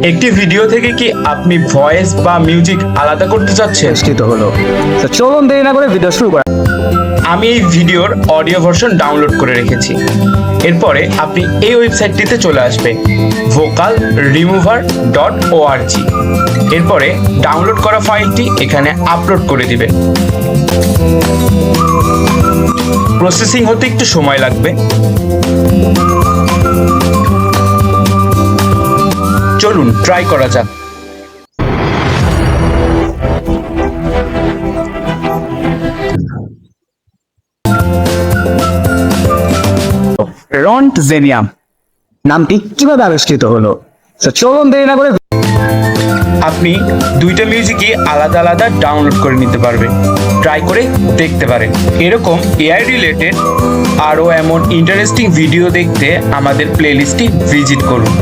একটি ভিডিও থেকে কি আপনি ভয়েস বা মিউজিক আলাদা করতে চাচ্ছেন? অনুষ্ঠিত হলো। তো চলুন দেরি না করে ভিডিও শুরু করা। আমি এই ভিডিওর অডিও ভার্সন ডাউনলোড করে রেখেছি। এরপরে আপনি এই ওয়েবসাইটটিতে চলে আসবে vocalremover.org। এরপরে ডাউনলোড করা ফাইলটি এখানে আপলোড করে দিবেন। প্রসেসিং হতে একটু সময় লাগবে। চলুন ট্রাই করা যাক। রন্ট জেনিয়াম নামটি কিভাবে আবিষ্কৃত হলো? তো চলুন দেরি না করে আপনি দুইটা মিউজিকই আলাদা আলাদা ডাউনলোড করে নিতে পারবেন, ট্রাই করে দেখতে পারেন। এরকম এআই রিলেটেড আরও এমন ইন্টারেস্টিং ভিডিও দেখতে আমাদের প্লেলিস্টটি ভিজিট করুন।